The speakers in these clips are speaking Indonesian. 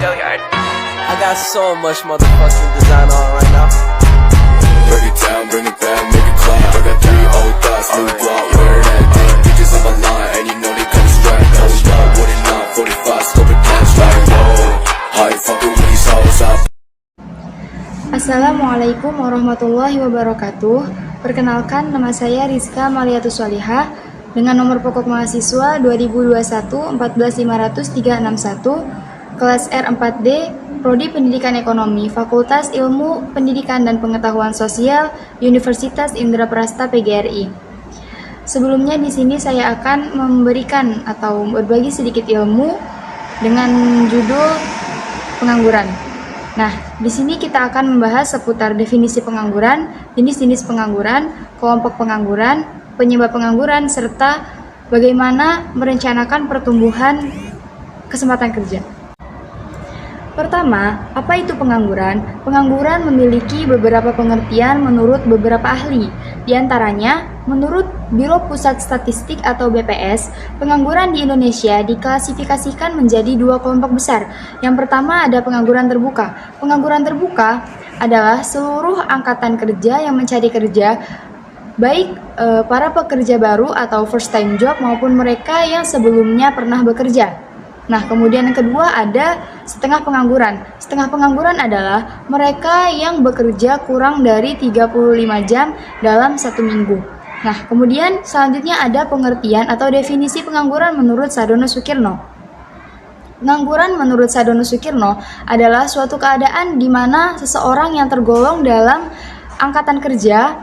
I got so much motherfucking design on right now. Break it down, bring it back, make it clap. I got 3 old thoughts, new block, where that day. Bitches on my line, and you know they come straight. Hold up, what it not, 45, scope it cash like whoa. How you fucking with these hoes up? Assalamualaikum warahmatullahi wabarakatuh. Perkenalkan, nama saya Rizka Maliatus Solihah dengan nomor pokok mahasiswa 2021 14500 kelas R4D, Prodi Pendidikan Ekonomi, Fakultas Ilmu Pendidikan dan Pengetahuan Sosial, Universitas Indraprasta PGRI. Sebelumnya di sini saya akan memberikan atau berbagi sedikit ilmu dengan judul pengangguran. Nah, di sini kita akan membahas seputar definisi pengangguran, jenis-jenis pengangguran, kelompok pengangguran, penyebab pengangguran, serta bagaimana merencanakan pertumbuhan kesempatan kerja. Pertama, apa itu pengangguran? Pengangguran memiliki beberapa pengertian menurut beberapa ahli. Di antaranya, menurut Biro Pusat Statistik atau BPS, pengangguran di Indonesia diklasifikasikan menjadi 2 kelompok besar. Yang pertama ada pengangguran terbuka. Pengangguran terbuka adalah seluruh angkatan kerja yang mencari kerja, baik para pekerja baru atau first time job maupun mereka yang sebelumnya pernah bekerja. Nah, kemudian yang kedua ada setengah pengangguran. Setengah pengangguran adalah mereka yang bekerja kurang dari 35 jam dalam 1 minggu. Nah, kemudian selanjutnya ada pengertian atau definisi pengangguran menurut Sadono Sukirno. Pengangguran menurut Sadono Sukirno adalah suatu keadaan di mana seseorang yang tergolong dalam angkatan kerja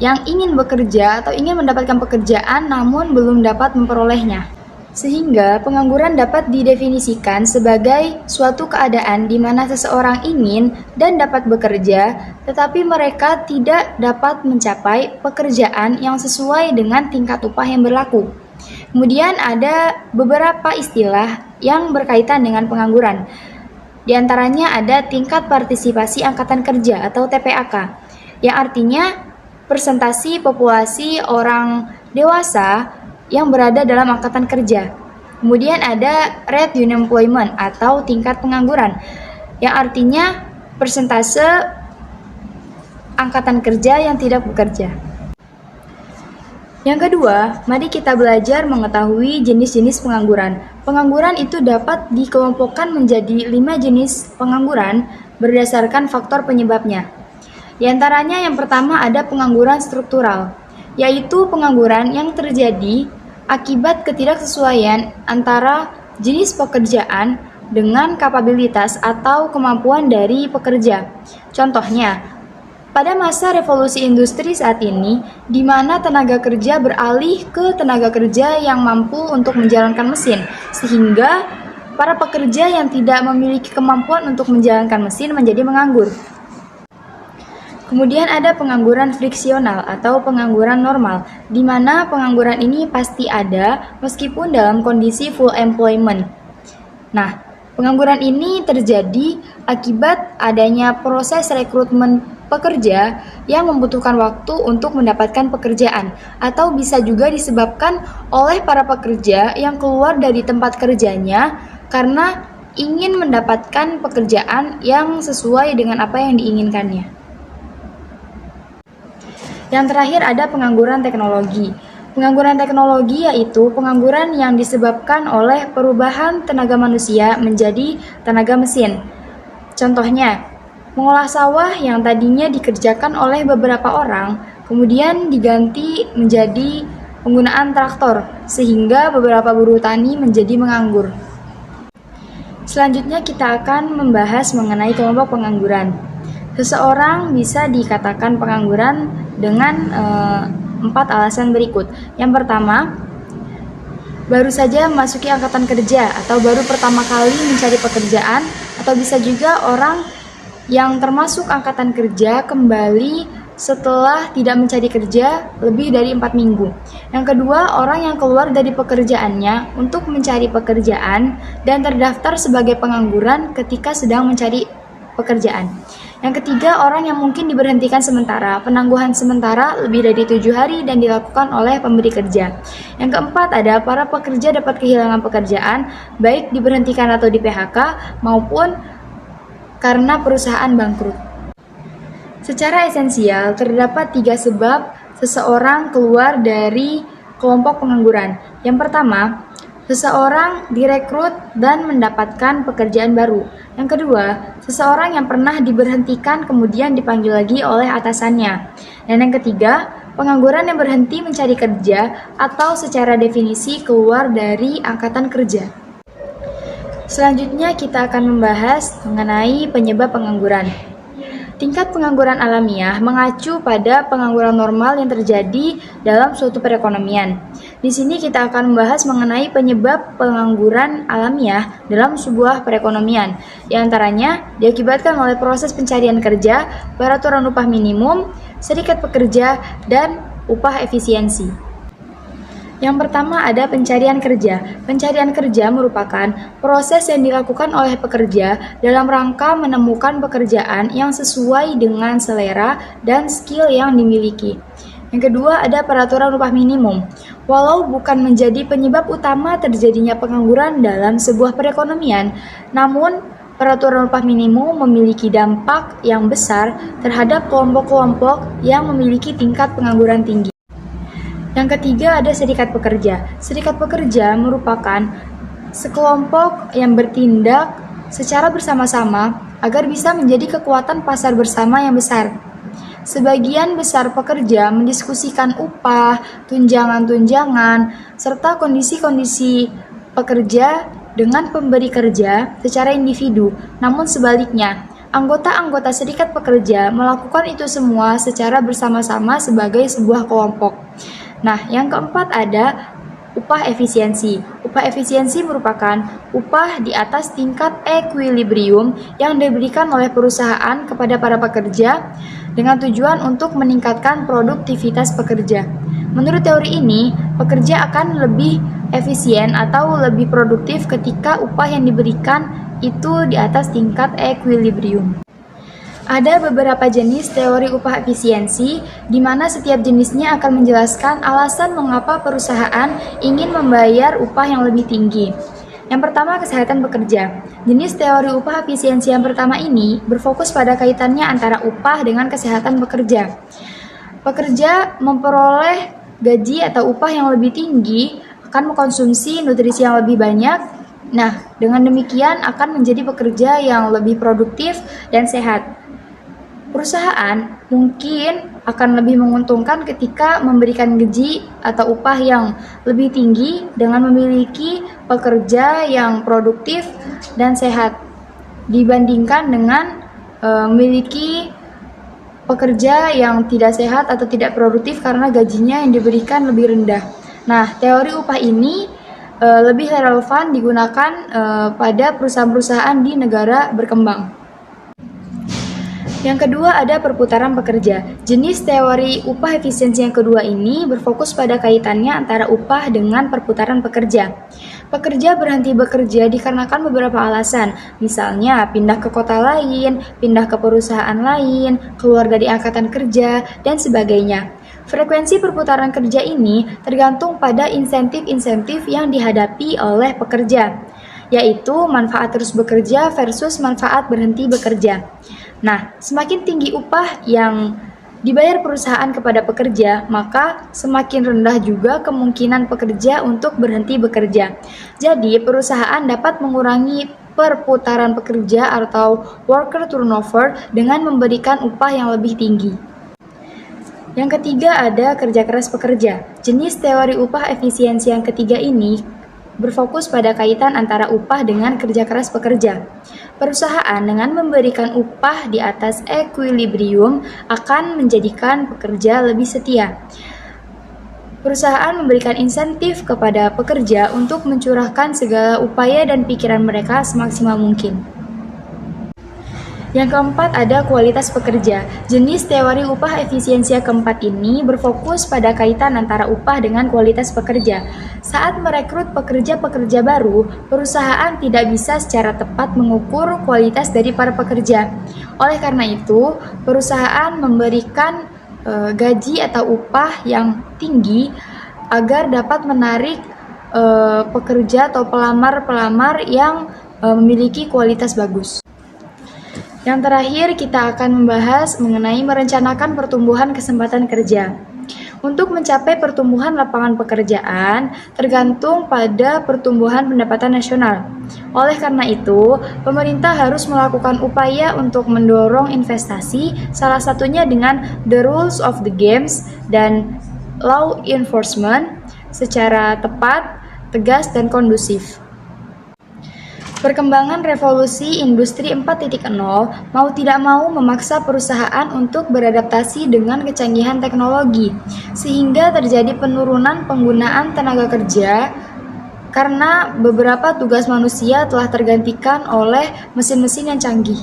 yang ingin bekerja atau ingin mendapatkan pekerjaan namun belum dapat memperolehnya. Sehingga pengangguran dapat didefinisikan sebagai suatu keadaan di mana seseorang ingin dan dapat bekerja, tetapi mereka tidak dapat mencapai pekerjaan yang sesuai dengan tingkat upah yang berlaku. Kemudian ada beberapa istilah yang berkaitan dengan pengangguran. Di antaranya ada tingkat partisipasi angkatan kerja atau TPAK, yang artinya persentasi populasi orang dewasa yang berada dalam angkatan kerja. Kemudian ada rate unemployment atau tingkat pengangguran, yang artinya persentase angkatan kerja yang tidak bekerja. Yang kedua, mari kita belajar mengetahui jenis-jenis pengangguran. Pengangguran itu dapat dikelompokkan menjadi 5 jenis pengangguran berdasarkan faktor penyebabnya. Di antaranya yang pertama ada pengangguran struktural, yaitu pengangguran yang terjadi akibat ketidaksesuaian antara jenis pekerjaan dengan kapabilitas atau kemampuan dari pekerja. Contohnya, pada masa revolusi industri saat ini, di mana tenaga kerja beralih ke tenaga kerja yang mampu untuk menjalankan mesin, sehingga para pekerja yang tidak memiliki kemampuan untuk menjalankan mesin menjadi menganggur. Kemudian ada pengangguran friksional atau pengangguran normal, di mana pengangguran ini pasti ada meskipun dalam kondisi full employment. Nah, pengangguran ini terjadi akibat adanya proses rekrutmen pekerja yang membutuhkan waktu untuk mendapatkan pekerjaan, atau bisa juga disebabkan oleh para pekerja yang keluar dari tempat kerjanya karena ingin mendapatkan pekerjaan yang sesuai dengan apa yang diinginkannya. Yang terakhir ada pengangguran teknologi. Pengangguran teknologi yaitu pengangguran yang disebabkan oleh perubahan tenaga manusia menjadi tenaga mesin. Contohnya, mengolah sawah yang tadinya dikerjakan oleh beberapa orang, kemudian diganti menjadi penggunaan traktor, sehingga beberapa buruh tani menjadi menganggur. Selanjutnya kita akan membahas mengenai kelompok pengangguran. Seseorang bisa dikatakan pengangguran dengan 4 alasan berikut. Yang pertama, baru saja memasuki angkatan kerja atau baru pertama kali mencari pekerjaan, atau bisa juga orang yang termasuk angkatan kerja kembali setelah tidak mencari kerja lebih dari 4 minggu. Yang kedua, orang yang keluar dari pekerjaannya untuk mencari pekerjaan dan terdaftar sebagai pengangguran ketika sedang mencari pekerjaan. Yang ketiga, orang yang mungkin diberhentikan sementara. Penangguhan sementara lebih dari 7 hari dan dilakukan oleh pemberi kerja. Yang keempat, ada para pekerja dapat kehilangan pekerjaan, baik diberhentikan atau di PHK, maupun karena perusahaan bangkrut. Secara esensial, terdapat 3 sebab seseorang keluar dari kelompok pengangguran. Yang pertama, seseorang direkrut dan mendapatkan pekerjaan baru. Yang kedua, seseorang yang pernah diberhentikan kemudian dipanggil lagi oleh atasannya. Dan yang ketiga, pengangguran yang berhenti mencari kerja atau secara definisi keluar dari angkatan kerja. Selanjutnya kita akan membahas mengenai penyebab pengangguran. Tingkat pengangguran alamiah mengacu pada pengangguran normal yang terjadi dalam suatu perekonomian. Di sini kita akan membahas mengenai penyebab pengangguran alamiah dalam sebuah perekonomian. Di antaranya diakibatkan oleh proses pencarian kerja, peraturan upah minimum, serikat pekerja, dan upah efisiensi. Yang pertama ada pencarian kerja. Pencarian kerja merupakan proses yang dilakukan oleh pekerja dalam rangka menemukan pekerjaan yang sesuai dengan selera dan skill yang dimiliki. Yang kedua ada peraturan upah minimum. Walau bukan menjadi penyebab utama terjadinya pengangguran dalam sebuah perekonomian, namun peraturan upah minimum memiliki dampak yang besar terhadap kelompok-kelompok yang memiliki tingkat pengangguran tinggi. Yang ketiga ada serikat pekerja. Serikat pekerja merupakan sekelompok yang bertindak secara bersama-sama agar bisa menjadi kekuatan pasar bersama yang besar. Sebagian besar pekerja mendiskusikan upah, tunjangan-tunjangan, serta kondisi-kondisi pekerja dengan pemberi kerja secara individu. Namun sebaliknya, anggota-anggota serikat pekerja melakukan itu semua secara bersama-sama sebagai sebuah kelompok. Nah, yang keempat ada upah efisiensi. Upah efisiensi merupakan upah di atas tingkat equilibrium yang diberikan oleh perusahaan kepada para pekerja dengan tujuan untuk meningkatkan produktivitas pekerja. Menurut teori ini, pekerja akan lebih efisien atau lebih produktif ketika upah yang diberikan itu di atas tingkat equilibrium. Ada beberapa jenis teori upah efisiensi, di mana setiap jenisnya akan menjelaskan alasan mengapa perusahaan ingin membayar upah yang lebih tinggi. Yang pertama, kesehatan pekerja. Jenis teori upah efisiensi yang pertama ini berfokus pada kaitannya antara upah dengan kesehatan pekerja. Pekerja memperoleh gaji atau upah yang lebih tinggi akan mengkonsumsi nutrisi yang lebih banyak. Nah, dengan demikian akan menjadi pekerja yang lebih produktif dan sehat. Perusahaan mungkin akan lebih menguntungkan ketika memberikan gaji atau upah yang lebih tinggi dengan memiliki pekerja yang produktif dan sehat dibandingkan dengan memiliki pekerja yang tidak sehat atau tidak produktif karena gajinya yang diberikan lebih rendah. Nah, teori upah ini lebih relevan digunakan pada perusahaan-perusahaan di negara berkembang. Yang kedua ada perputaran pekerja. Jenis teori upah efisiensi yang kedua ini berfokus pada kaitannya antara upah dengan perputaran pekerja. Pekerja berhenti bekerja dikarenakan beberapa alasan, misalnya pindah ke kota lain, pindah ke perusahaan lain, keluar dari angkatan kerja, dan sebagainya. Frekuensi perputaran kerja ini tergantung pada insentif-insentif yang dihadapi oleh pekerja, yaitu manfaat terus bekerja versus manfaat berhenti bekerja. Nah, semakin tinggi upah yang dibayar perusahaan kepada pekerja, maka semakin rendah juga kemungkinan pekerja untuk berhenti bekerja. Jadi, perusahaan dapat mengurangi perputaran pekerja atau worker turnover dengan memberikan upah yang lebih tinggi. Yang ketiga ada kerja keras pekerja. Jenis teori upah efisiensi yang ketiga ini berfokus pada kaitan antara upah dengan kerja keras pekerja. Perusahaan dengan memberikan upah di atas equilibrium akan menjadikan pekerja lebih setia. Perusahaan memberikan insentif kepada pekerja untuk mencurahkan segala upaya dan pikiran mereka semaksimal mungkin. Yang keempat ada kualitas pekerja. Jenis teori upah efisiensi keempat ini berfokus pada kaitan antara upah dengan kualitas pekerja. Saat merekrut pekerja-pekerja baru, perusahaan tidak bisa secara tepat mengukur kualitas dari para pekerja. Oleh karena itu, perusahaan memberikan gaji atau upah yang tinggi agar dapat menarik pekerja atau pelamar-pelamar yang memiliki kualitas bagus. Yang terakhir, kita akan membahas mengenai merencanakan pertumbuhan kesempatan kerja. Untuk mencapai pertumbuhan lapangan pekerjaan, tergantung pada pertumbuhan pendapatan nasional. Oleh karena itu, pemerintah harus melakukan upaya untuk mendorong investasi, salah satunya dengan the rules of the games dan law enforcement secara tepat, tegas, dan kondusif. Perkembangan revolusi industri 4.0 mau tidak mau memaksa perusahaan untuk beradaptasi dengan kecanggihan teknologi, sehingga terjadi penurunan penggunaan tenaga kerja karena beberapa tugas manusia telah tergantikan oleh mesin-mesin yang canggih.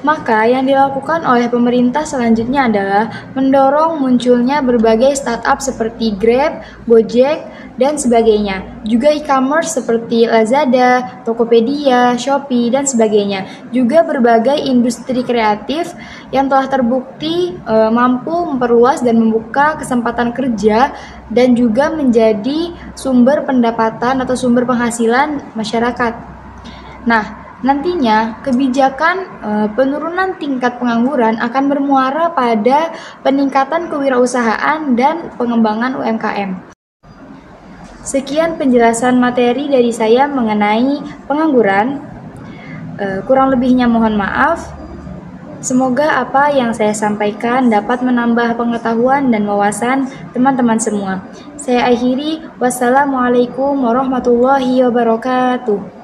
Maka yang dilakukan oleh pemerintah selanjutnya adalah mendorong munculnya berbagai startup seperti Grab, Gojek, dan sebagainya. Juga e-commerce seperti Lazada, Tokopedia, Shopee, dan sebagainya. Juga berbagai industri kreatif yang telah terbukti mampu memperluas dan membuka kesempatan kerja dan juga menjadi sumber pendapatan atau sumber penghasilan masyarakat. Nah, nantinya kebijakan penurunan tingkat pengangguran akan bermuara pada peningkatan kewirausahaan dan pengembangan UMKM. Sekian penjelasan materi dari saya mengenai pengangguran. Kurang lebihnya mohon maaf. Semoga apa yang saya sampaikan dapat menambah pengetahuan dan wawasan teman-teman semua. Saya akhiri, wassalamualaikum warahmatullahi wabarakatuh.